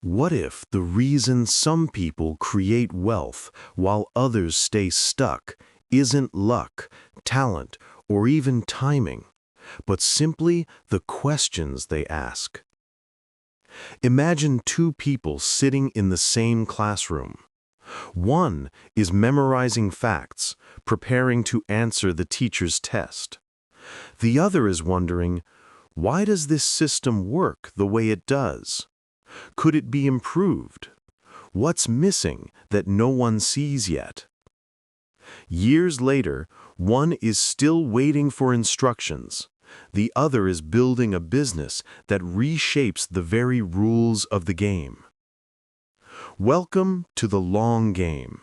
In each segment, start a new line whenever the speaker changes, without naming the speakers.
What if the reason some people create wealth while others stay stuck isn't luck, talent, or even timing, but simply the questions they ask? Imagine two people sitting in the same classroom. One is memorizing facts, preparing to answer the teacher's test. The other is wondering, why does this system work the way it does? Could it be improved? What's missing that no one sees yet? Years later, one is still waiting for instructions. The other is building a business that reshapes the very rules of the game. Welcome to the long game.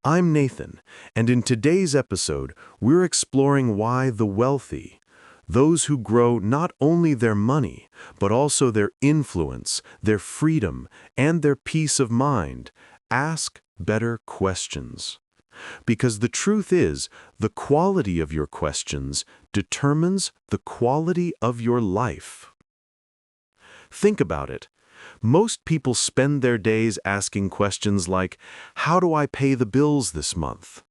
I'm Nathan, and in today's episode, we're exploring why the wealthy, those who grow not only their money, but also their influence, their freedom, and their peace of mind, ask better questions. Because the truth is, the quality of your questions determines the quality of your life. Think about it. Most people spend their days asking questions like, how do I pay the bills this month?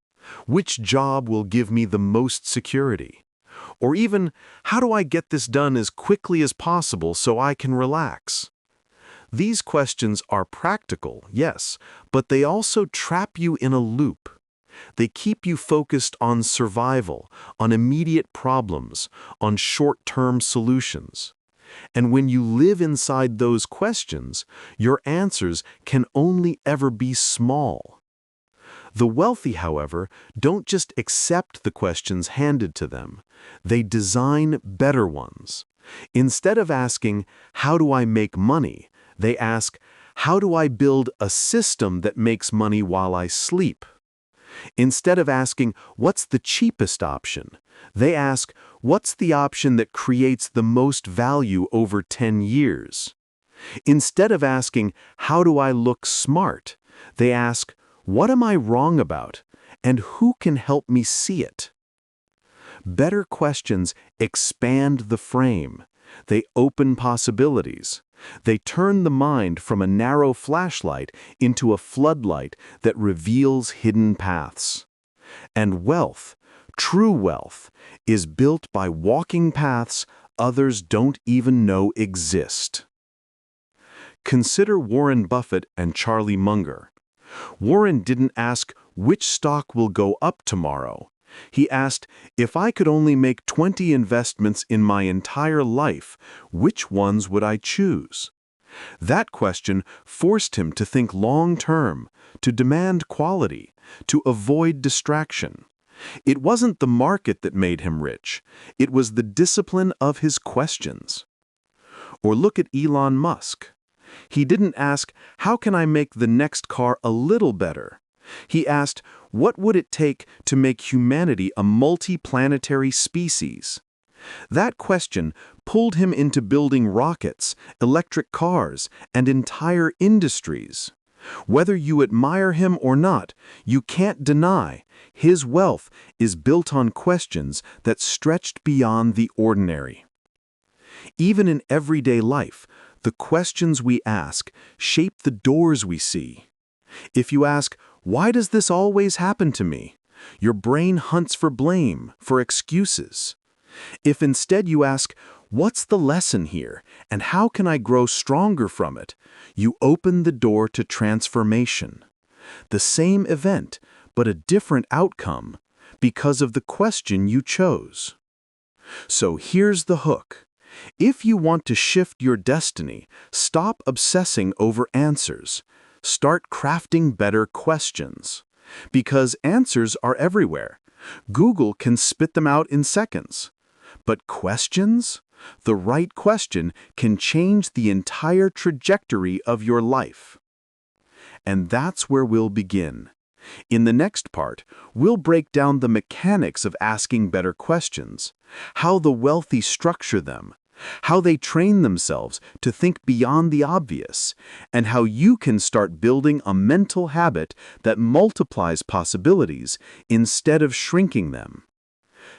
Which job will give me the most security? Or even, how do I get this done as quickly as possible so I can relax? These questions are practical, yes, but they also trap you in a loop. They keep you focused on survival, on immediate problems, on short-term solutions. And when you live inside those questions, your answers can only ever be small. The wealthy, however, don't just accept the questions handed to them. They design better ones. Instead of asking, how do I make money? They ask, how do I build a system that makes money while I sleep? Instead of asking, what's the cheapest option? They ask, what's the option that creates the most value over 10 years? Instead of asking, how do I look smart? They ask, what am I wrong about? And who can help me see it? Better questions expand the frame. They open possibilities. They turn the mind from a narrow flashlight into a floodlight that reveals hidden paths. And wealth, true wealth, is built by walking paths others don't even know exist. Consider Warren Buffett and Charlie Munger. Warren didn't ask which stock will go up tomorrow. He asked, if I could only make 20 investments in my entire life, which ones would I choose? That question forced him to think long-term, to demand quality, to avoid distraction. It wasn't the market that made him rich. It was the discipline of his questions. Or look at Elon Musk. He didn't ask, how can I make the next car a little better? He asked, what would it take to make humanity a multi-planetary species? That question pulled him into building rockets, electric cars, and entire industries. Whether you admire him or not, you can't deny his wealth is built on questions that stretched beyond the ordinary. Even in everyday life, the questions we ask shape the doors we see. If you ask, why does this always happen to me? Your brain hunts for blame, for excuses. If instead you ask, what's the lesson here, and how can I grow stronger from it? You open the door to transformation. The same event, but a different outcome, because of the question you chose. So here's the hook. If you want to shift your destiny, stop obsessing over answers. Start crafting better questions. Because answers are everywhere. Google can spit them out in seconds. But questions? The right question can change the entire trajectory of your life. And that's where we'll begin. In the next part, we'll break down the mechanics of asking better questions, how the wealthy structure them, how they train themselves to think beyond the obvious, and how you can start building a mental habit that multiplies possibilities instead of shrinking them.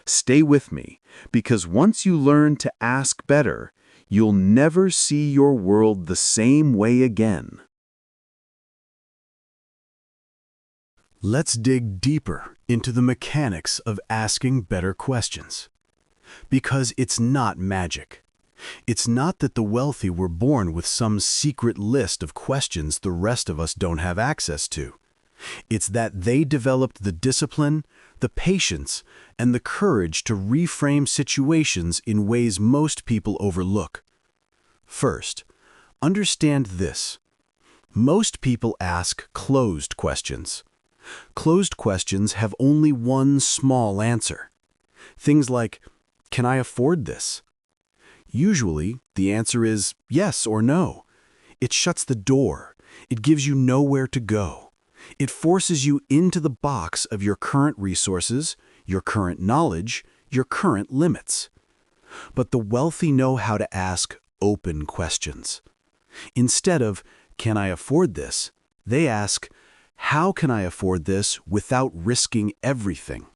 Stay with me, because once you learn to ask better,
you'll never see your world the same way again.
Let's dig deeper into the mechanics of asking better questions. Because it's not magic. It's not that the wealthy were born with some secret list of questions the rest of us don't have access to. It's that they developed the discipline, the patience, and the courage to reframe situations in ways most people overlook. First, understand this. Most people ask closed questions. Closed questions have only one small answer. Things like, "Can I afford this?" Usually, the answer is yes or no. It shuts the door. It gives you nowhere to go. It forces you into the box of your current resources, your current knowledge, your current limits. But the wealthy know how to ask open questions. Instead of, "Can I afford this?" they ask, "How can I afford this without risking everything?"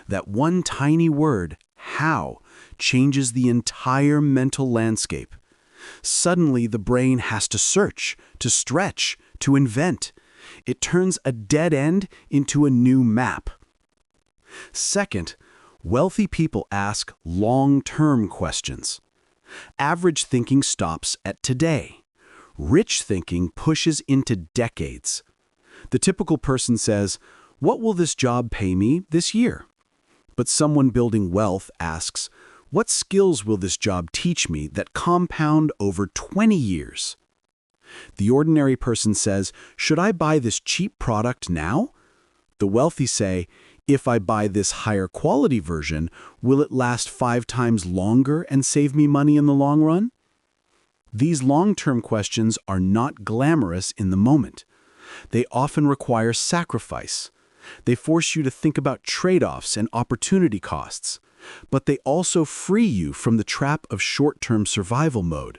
That one tiny word, how, changes the entire mental landscape. Suddenly, the brain has to search, to stretch, to invent. It turns a dead end into a new map. Second, wealthy people ask long-term questions. Average thinking stops at today. Rich thinking pushes into decades. The typical person says, "What will this job pay me this year?" But someone building wealth asks, "What skills will this job teach me that compound over 20 years?" The ordinary person says, "Should I buy this cheap product now?" The wealthy say, "If I buy this higher quality version, will it last 5 times longer and save me money in the long run?" These long-term questions are not glamorous in the moment. They often require sacrifice. They force you to think about trade-offs and opportunity costs. But they also free you from the trap of short-term survival mode.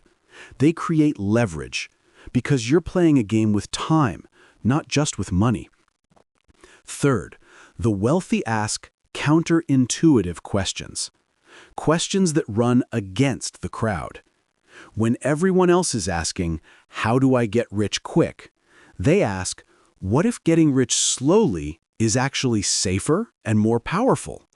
They create leverage, because you're playing a game with time, not just with money. Third, the wealthy ask counterintuitive questions. Questions that run against the crowd. When everyone else is asking, "How do I get rich quick?" they ask, "What if getting rich slowly is actually safer and more powerful?"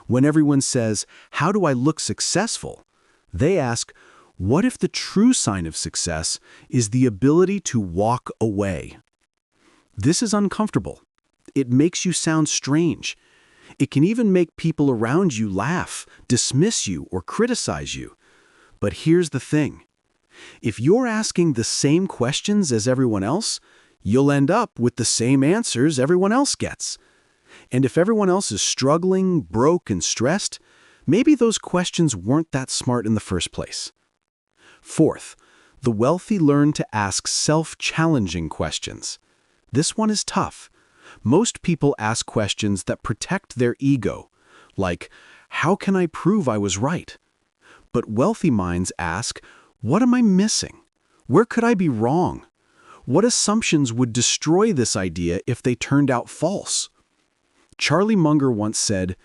When everyone says, "How do I look successful?" they ask, "What if the true sign of success is the ability to walk away?" This is uncomfortable. It makes you sound strange. It can even make people around you laugh, dismiss you, or criticize you. But here's the thing. If you're asking the same questions as everyone else, you'll end up with the same answers everyone else gets. And if everyone else is struggling, broke, and stressed, maybe those questions weren't that smart in the first place. Fourth, the wealthy learn to ask self-challenging questions. This one is tough. Most people ask questions that protect their ego, like, "How can I prove I was right?" But wealthy minds ask, "What am I missing? Where could I be wrong? What assumptions would destroy this idea if they turned out false?" Charlie Munger once said,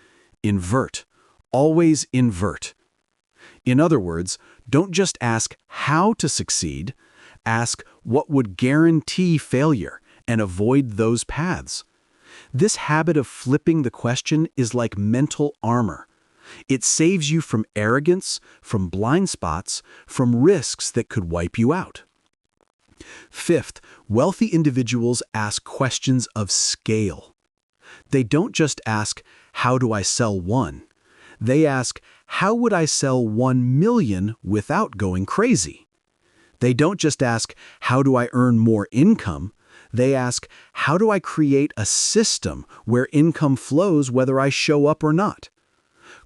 "Invert. Always invert." In other words, don't just ask how to succeed, ask what would guarantee failure and avoid those paths. This habit of flipping the question is like mental armor. It saves you from arrogance, from blind spots, from risks that could wipe you out. Fifth, wealthy individuals ask questions of scale. They don't just ask, "How do I sell one?" They ask, "How would I sell 1 million without going crazy?" They don't just ask, "How do I earn more income?" They ask, "How do I create a system where income flows whether I show up or not?"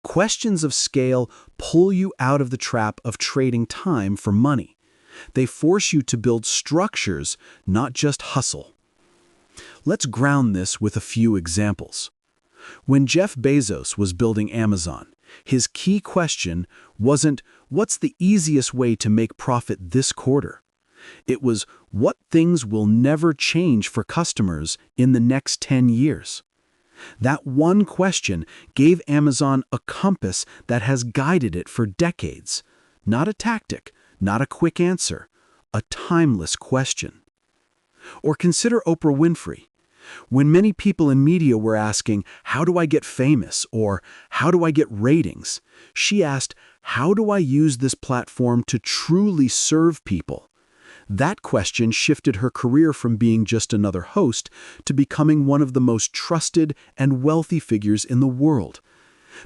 Questions of scale pull you out of the trap of trading time for money. They force you to build structures, not just hustle. Let's ground this with a few examples. When Jeff Bezos was building Amazon, his key question wasn't, "What's the easiest way to make profit this quarter?" It was, "What things will never change for customers in the next 10 years?" That one question gave Amazon a compass that has guided it for decades.
Not a tactic, not a quick answer, a timeless question. Or consider Oprah Winfrey. When many people in media were asking, how do I get famous? Or how do I get ratings? She asked, how do I use this platform to truly serve people? That question shifted her career from being just another host to becoming one of the most trusted and wealthy figures in the world.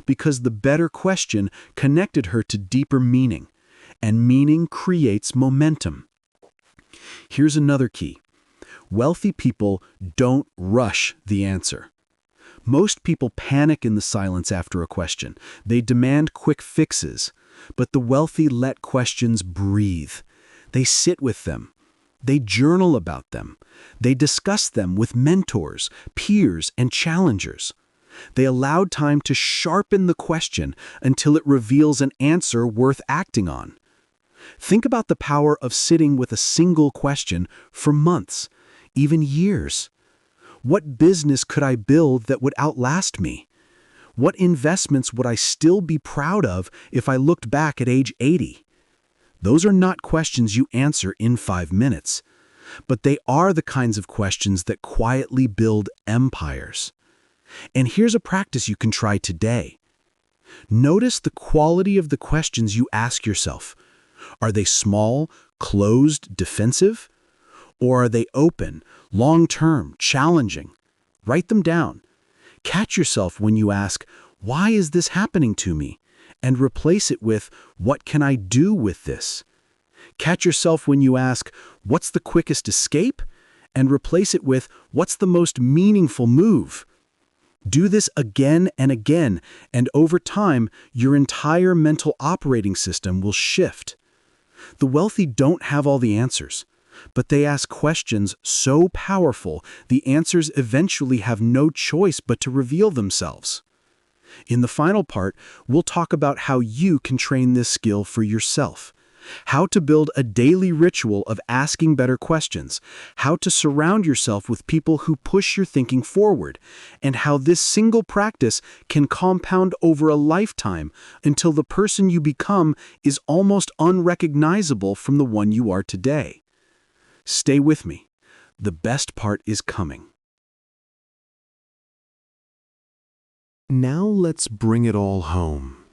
Because the better question connected her to deeper meaning, and meaning creates momentum. Here's another key. Wealthy people don't rush the answer. Most people panic in the silence after a question. They demand quick fixes, but the wealthy let questions breathe. They sit with them. They journal about them. They discuss them with mentors, peers, and challengers. They allowed time to sharpen the question until it reveals an answer worth acting on. Think about the power of sitting with a single question for months, even years. What business could I build that would outlast me? What investments would I still be proud of if I looked back at age 80? Those are not questions you answer in 5 minutes, but they are the kinds of questions that quietly build empires. And here's a practice you can try today. Notice the quality of the questions you ask yourself. Are they small, closed, defensive? Or are they open, long-term, challenging? Write them down. Catch yourself when you ask, why is this happening to me? And replace it with, what can I do with this? Catch yourself when you ask, what's the quickest escape? And replace it with, what's the most meaningful move? Do this again and again, and over time, your entire mental operating system will shift. The wealthy don't have all the answers, but they ask questions so powerful, the answers eventually have no choice but to reveal themselves. In the final part, we'll talk about how you can train this skill for yourself. How to build a daily ritual of asking better questions, how to surround yourself with people who push your thinking forward, and how this single practice can compound over a lifetime until the person you become is almost unrecognizable from the one you are today. Stay with me. The best part is coming.
Now let's bring it all home.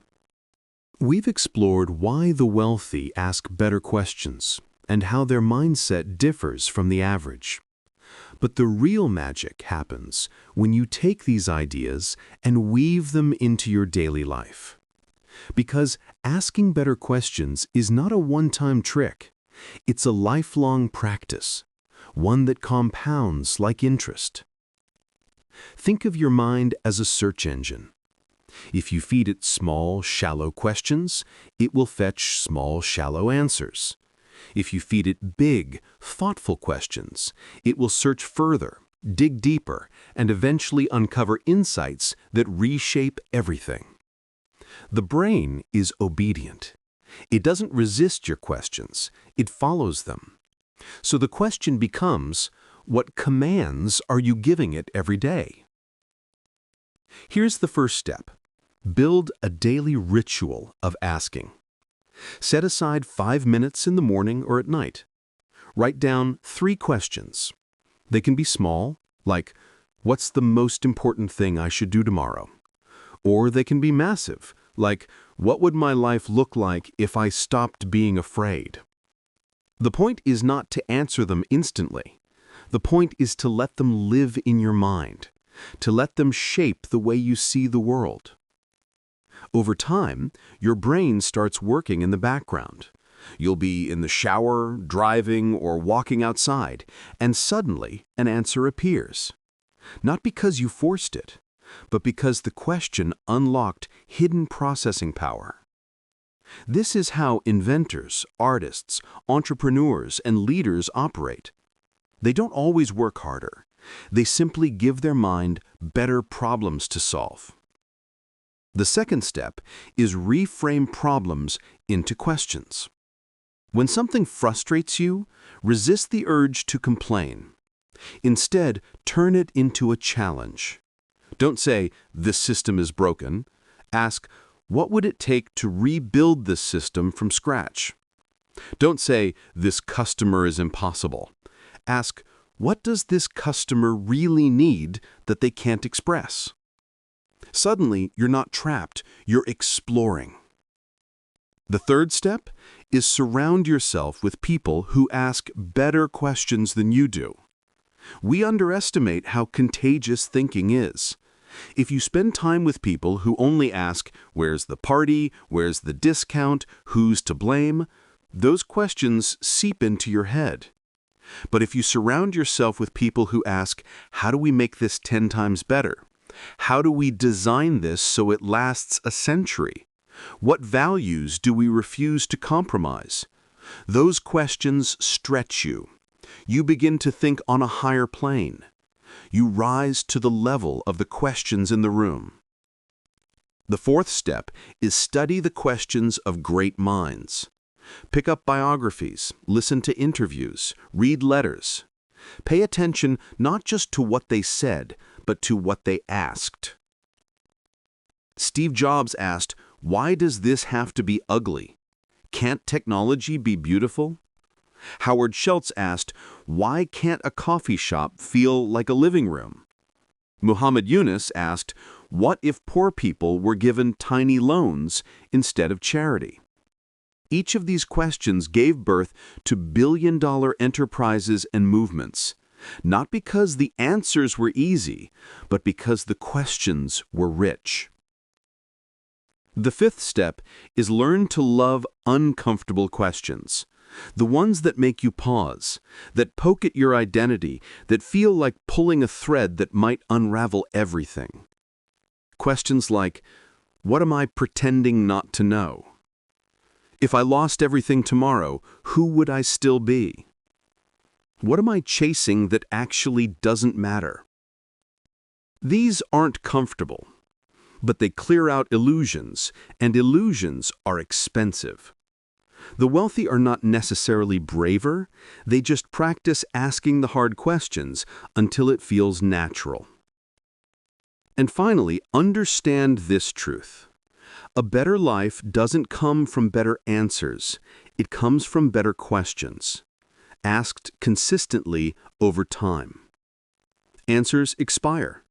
We've explored why the wealthy ask better questions and how their mindset differs from the average. But the real magic happens when you take these ideas and weave them into your daily life. Because asking better questions is not a one-time trick. It's a lifelong practice, one that compounds like interest. Think of your mind as a search engine. If you feed it small, shallow questions, it will fetch small, shallow answers. If you feed it big, thoughtful questions, it will search further, dig deeper, and eventually uncover insights that reshape everything. The brain is obedient. It doesn't resist your questions, it follows them. So the question becomes, what commands are you giving it every day? Here's the first step. Build a daily ritual of asking. Set aside 5 minutes in the morning or at night. Write down 3 questions. They can be small, like, what's the most important thing I should do tomorrow? Or they can be massive, like, what would my life look like if I stopped being afraid? The point is not to answer them instantly. The point is to let them live in your mind, to let them shape the way you see the world. Over time, your brain starts working in the background. You'll be in the shower, driving, or walking outside, and suddenly an answer appears. Not because you forced it, but because the question unlocked hidden processing power. This is how inventors, artists, entrepreneurs, and leaders operate. They don't always work harder. They simply give their mind better problems to solve. The second step is reframe problems into questions. When something frustrates you, resist the urge to complain. Instead, turn it into a challenge. Don't say, this system is broken. Ask,
What would it take to rebuild this system from scratch? Don't say, this customer is impossible. Ask, what does this customer really need that they can't express? Suddenly, you're not trapped, you're exploring. The third step is surround yourself with people who ask better questions than you do. We underestimate how contagious thinking is. If you spend time with people who only ask, where's the party, where's the discount, who's to blame, those questions seep into your head. But if you surround yourself with people who ask, how do we make this 10 times better? How do we design this so it lasts a century? What values do we refuse to compromise? Those questions stretch you. You begin to think on a higher plane. You rise to the level of the questions in the room. The fourth step is study the questions of great minds. Pick up biographies, listen to interviews, read letters. Pay attention not just to what they said, but to what they asked. Steve Jobs asked, why does this have to be ugly? Can't technology be beautiful? Howard Schultz asked, why can't a coffee shop feel like a living room? Muhammad Yunus asked, what if poor people were given tiny loans instead of charity? Each of these questions gave birth to billion-dollar enterprises and movements, not because the answers were easy, but because the questions were rich. The fifth step is learn to love uncomfortable questions. The ones that make you pause, that poke at your identity, that feel like pulling a thread that might unravel everything. Questions like, what am I pretending not to know? If I lost everything tomorrow, who would I still be? What am I chasing that actually doesn't matter? These aren't comfortable, but they clear out illusions, and illusions are expensive. The wealthy are not necessarily braver, they just practice asking the hard questions until it feels natural. And finally, understand this truth. A better life doesn't come from better answers, it comes from better questions, asked consistently over time. Answers expire.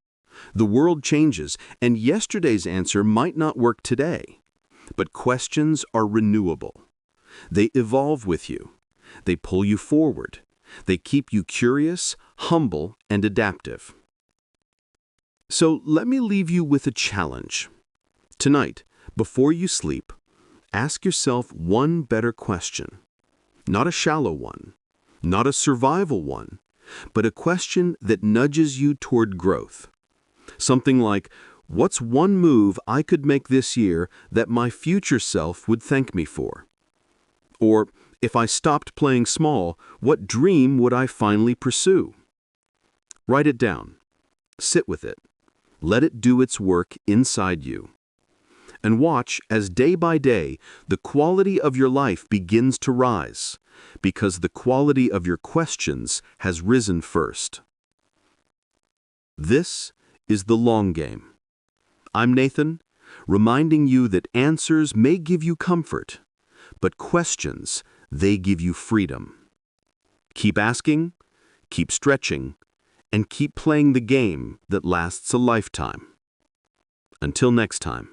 The world changes, and yesterday's answer might not work today. But questions are renewable. They evolve with you. They pull you forward. They keep you curious, humble, and adaptive. So let me leave you with a challenge. Tonight, before you sleep, ask yourself one better question. Not a shallow one, not a survival one, but a question that nudges you toward growth. Something like, what's one move I could make this year that my future self would thank me for? Or, if I stopped playing small, what dream would I finally pursue? Write it down. Sit with it. Let it do its work inside you. And watch as day by day the quality of your life begins to rise, because the quality of your questions has risen first. This is the long game. I'm Nathan, reminding you that answers may give you comfort, but questions, they give you freedom. Keep asking, keep stretching, and keep playing the game that lasts a lifetime. Until next time.